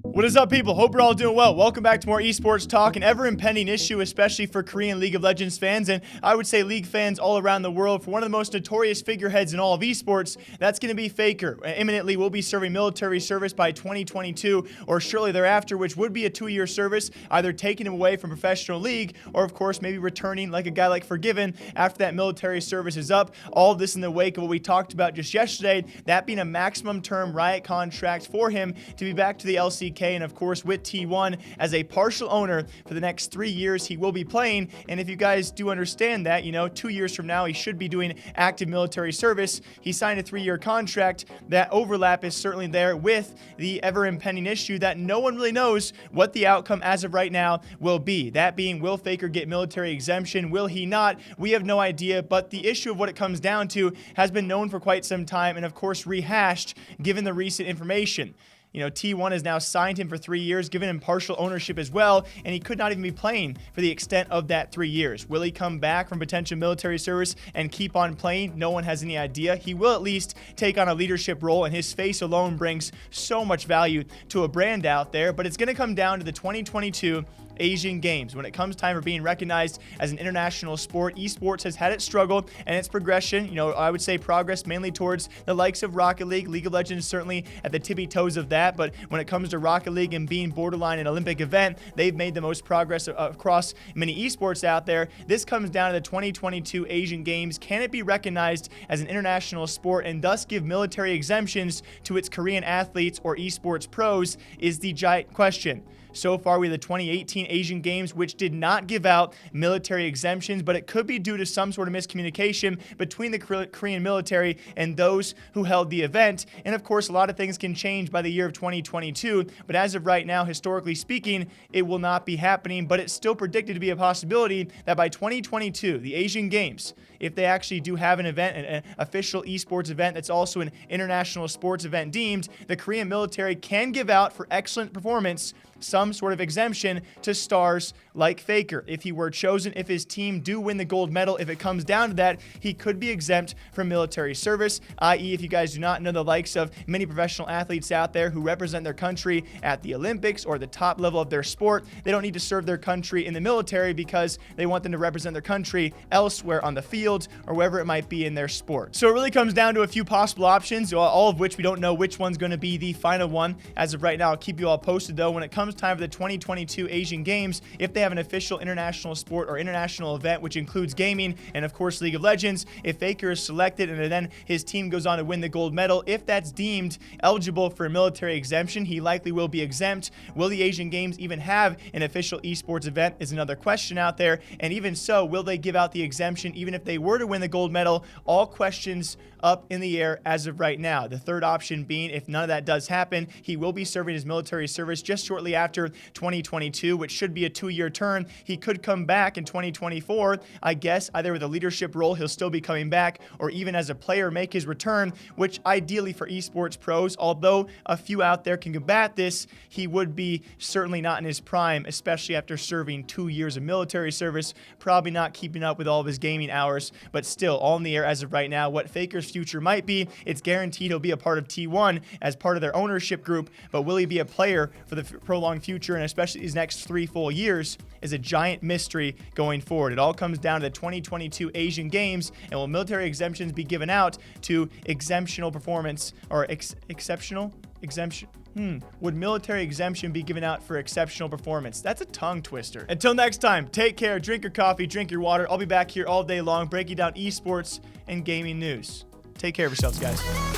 What is up, people? Hope you're all doing well. Welcome back to more esports talk, an ever-impending issue, especially for Korean League of Legends fans, and I would say League fans all around the world. For one of the most notorious figureheads in all of esports, that's going to be Faker. Imminently will be serving military service by 2022 or shortly thereafter, which would be a 2-year service, either taking him away from professional league or, of course, maybe returning like a guy like Forgiven after that military service is up. All of this in the wake of what we talked about just yesterday, that being a maximum term Riot contract for him to be back to the LCK. And of course, with T1 as a partial owner for the next 3 years, he will be playing. And if you guys do understand that, 2 years from now, he should be doing active military service. He signed a 3-year contract. That overlap is certainly there with the ever-impending issue that no one really knows what the outcome as of right now will be. That being, will Faker get military exemption? Will he not? We have no idea, but the issue of what it comes down to has been known for quite some time and, of course, rehashed given the recent information. T1 has now signed him for 3 years, given him partial ownership as well, and he could not even be playing for the extent of that 3 years. Will he come back from potential military service and keep on playing? No one has any idea. He will at least take on a leadership role, and his face alone brings so much value to a brand out there, but it's going to come down to the 2022 Asian Games. When it comes time for being recognized as an international sport, esports has had its struggle and its progression. I would say progress mainly towards the likes of Rocket League. League of Legends certainly at the tippy toes of that, but when it comes to Rocket League and being borderline an Olympic event, they've made the most progress across many esports out there. This comes down to the 2022 Asian Games. Can it be recognized as an international sport and thus give military exemptions to its Korean athletes or esports pros is the giant question. So far, we had the 2018 Asian Games, which did not give out military exemptions, but it could be due to some sort of miscommunication between the Korean military and those who held the event. And of course, a lot of things can change by the year of 2022, but as of right now, historically speaking, it will not be happening, but it's still predicted to be a possibility that by 2022, the Asian Games, if they actually do have an event, an official esports event that's also an international sports event deemed, the Korean military can give out, for excellent performance, some sort of exemption to stars like Faker. If he were chosen, if his team do win the gold medal, if it comes down to that, he could be exempt from military service, i.e. if you guys do not know the likes of many professional athletes out there who represent their country at the Olympics or the top level of their sport, they don't need to serve their country in the military because they want them to represent their country elsewhere on the field or wherever it might be in their sport. So it really comes down to a few possible options, all of which we don't know which one's going to be the final one. As of right now, I'll keep you all posted though. When it comes time for the 2022 Asian Games, if they have an official international sport or international event, which includes gaming and of course League of Legends, if Faker is selected and then his team goes on to win the gold medal, if that's deemed eligible for a military exemption, he likely will be exempt. Will the Asian Games even have an official esports event is another question out there, and even so, will they give out the exemption even if they were to win the gold medal? All questions up in the air as of right now. The third option being, if none of that does happen, he will be serving his military service just shortly after 2022, which should be a 2-year term. He could come back in 2024, I guess, either with a leadership role, he'll still be coming back, or even as a player make his return, which ideally for esports pros, although a few out there can combat this, he would be certainly not in his prime, especially after serving 2 years of military service, probably not keeping up with all of his gaming hours, but still all in the air as of right now. What Faker's future might be, it's guaranteed he'll be a part of T1 as part of their ownership group, but will he be a player for the prolonged future and especially these next 3 full years is a giant mystery going forward. It all comes down to the 2022 Asian Games, and will military exemptions be given out to exemptional performance or exceptional exemption? Would military exemption be given out for exceptional performance? That's a tongue twister. Until next time, take care, drink your coffee, drink your water. I'll be back here all day long breaking down esports and gaming news. Take care of yourselves, guys.